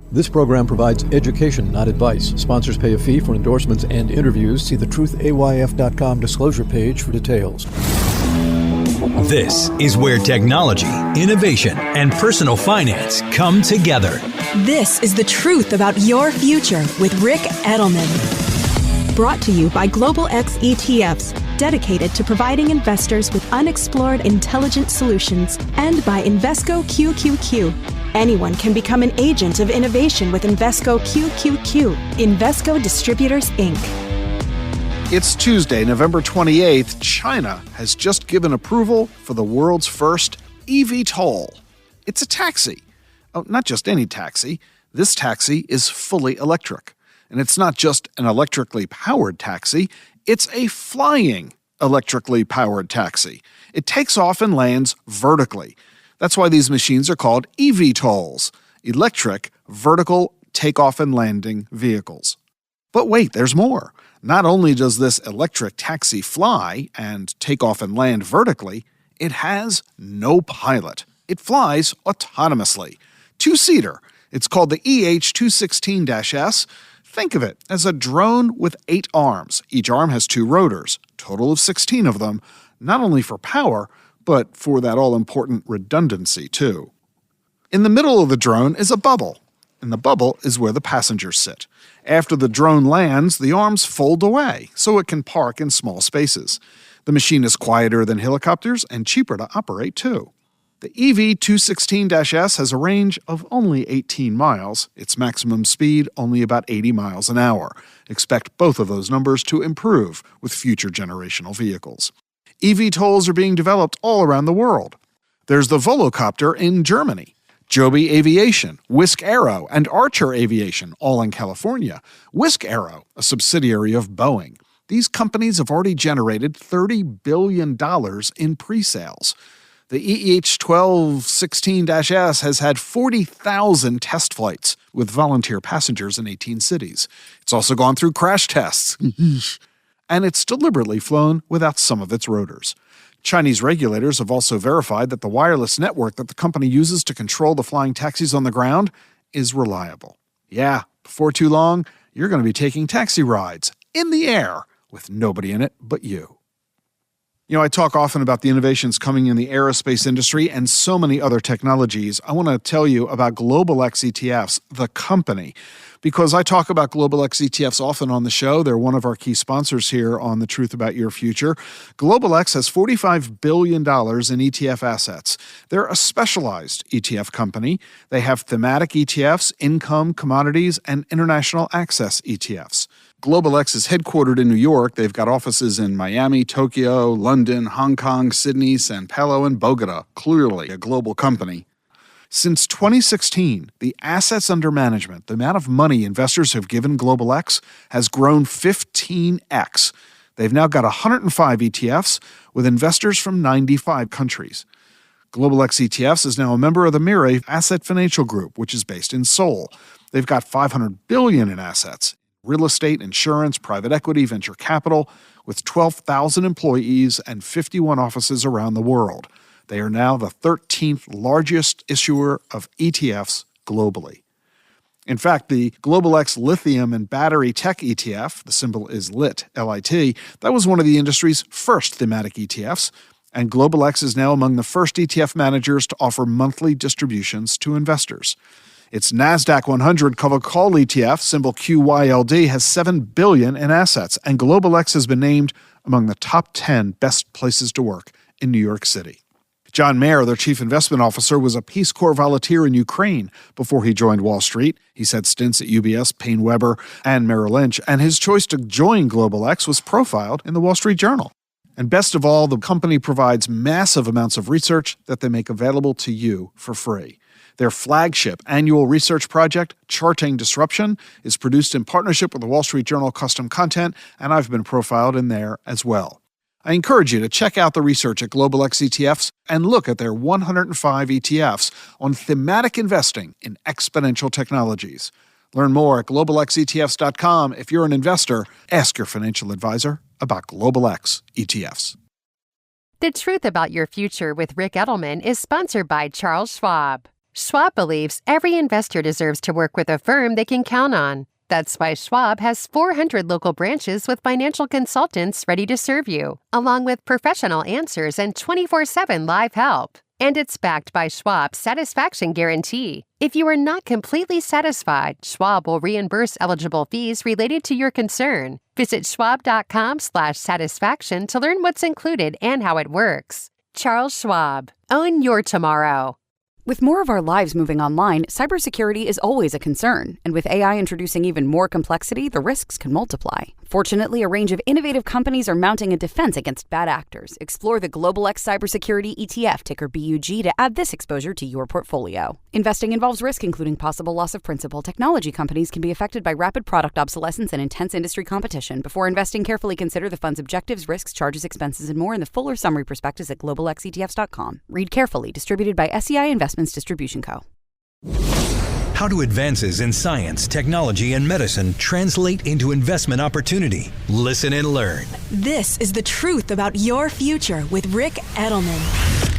This program provides education, not advice. Sponsors pay a fee for endorsements and interviews. See the truthayf.com disclosure page for details. This is where technology, innovation, and personal finance come together. This is The Truth About Your Future with Rick Edelman. Brought to you by Global X ETFs, dedicated to providing investors with unexplored intelligent solutions, and by Invesco QQQ. Anyone can become an agent of innovation with Invesco QQQ. Invesco Distributors, Inc. It's Tuesday, November 28th. China has just given approval for the world's first eVTOL. It's a taxi. Oh, not just any taxi. This taxi is fully electric. And it's not just an electrically powered taxi, it's a flying electrically powered taxi. It takes off and lands vertically. That's why these machines are called eVTOLs, electric vertical takeoff and landing vehicles. But wait, there's more. Not only does this electric taxi fly and take off and land vertically, it has no pilot. It flies autonomously. Two-seater. It's called the EH216-S. Think of it as a drone with 8 arms. Each arm has 2 rotors, total of 16 of them, not only for power, but for that all-important redundancy, too. In the middle of the drone is a bubble, and the bubble is where the passengers sit. After the drone lands, the arms fold away, so it can park in small spaces. The machine is quieter than helicopters and cheaper to operate, too. The EV216-S has a range of only 18 miles, its maximum speed only about 80 miles an hour. Expect both of those numbers to improve with future generational vehicles. eVTOLs are being developed all around the world. There's the Volocopter in Germany, Joby Aviation, Whisk Aero, and Archer Aviation, all in California. Whisk Aero, a subsidiary of Boeing. These companies have already generated $30 billion in pre-sales. The EH1216-S has had 40,000 test flights with volunteer passengers in 18 cities. It's also gone through crash tests. And it's deliberately flown without some of its rotors. Chinese regulators have also verified that the wireless network that the company uses to control the flying taxis on the ground is reliable. Yeah, before too long, you're going to be taking taxi rides in the air with nobody in it but you. You know, I talk often about the innovations coming in the aerospace industry and so many other technologies. I want to tell you about Global X ETFs, the company, because I talk about Global X ETFs often on the show. They're one of our key sponsors here on The Truth About Your Future. Global X has $45 billion in ETF assets. They're a specialized ETF company. They have thematic ETFs, income, commodities, and international access ETFs. Global X is headquartered in New York. They've got offices in Miami, Tokyo, London, Hong Kong, Sydney, Sao Paulo, and Bogota. Clearly a global company. Since 2016, the assets under management, the amount of money investors have given Global X, has grown 15x. They've now got 105 ETFs with investors from 95 countries. Global X ETFs is now a member of the Mirae Asset Financial Group, which is based in Seoul. They've got $500 billion in assets. Real estate, insurance, private equity, venture capital, with 12,000 employees and 51 offices around the world. They are now the 13th largest issuer of ETFs globally. In fact, the Global X Lithium and Battery Tech ETF, the symbol is LIT, L-I-T, that was one of the industry's first thematic ETFs, and Global X is now among the first ETF managers to offer monthly distributions to investors. Its NASDAQ 100 covered call ETF, symbol QYLD, has $7 billion in assets, and Global X has been named among the top 10 best places to work in New York City. John Mayer, their chief investment officer, was a Peace Corps volunteer in Ukraine before he joined Wall Street. He's had stints at UBS, Payne Weber, and Merrill Lynch, and his choice to join Global X was profiled in the Wall Street Journal. And best of all, the company provides massive amounts of research that they make available to you for free. Their flagship annual research project, Charting Disruption, is produced in partnership with the Wall Street Journal Custom Content, and I've been profiled in there as well. I encourage you to check out the research at Global X ETFs and look at their 105 ETFs on thematic investing in exponential technologies. Learn more at globalxetfs.com. If you're an investor, ask your financial advisor about Global X ETFs. The Truth About Your Future with Rick Edelman is sponsored by Charles Schwab. Schwab believes every investor deserves to work with a firm they can count on. That's why Schwab has 400 local branches with financial consultants ready to serve you, along with professional answers and 24/7 live help. And it's backed by Schwab's satisfaction guarantee. If you are not completely satisfied, Schwab will reimburse eligible fees related to your concern. Visit schwab.com/satisfaction to learn what's included and how it works. Charles Schwab. Own your tomorrow. With more of our lives moving online, cybersecurity is always a concern. And with AI introducing even more complexity, the risks can multiply. Fortunately, a range of innovative companies are mounting a defense against bad actors. Explore the Global X Cybersecurity ETF, ticker BUG, to add this exposure to your portfolio. Investing involves risk, including possible loss of principal. Technology companies can be affected by rapid product obsolescence and intense industry competition. Before investing, carefully consider the fund's objectives, risks, charges, expenses, and more in the fuller summary prospectus at globalxetfs.com. Read carefully. Distributed by SEI Investments Distribution Co. How do advances in science, technology, and medicine translate into investment opportunity? Listen and learn. This is the truth about your future with Rick Edelman.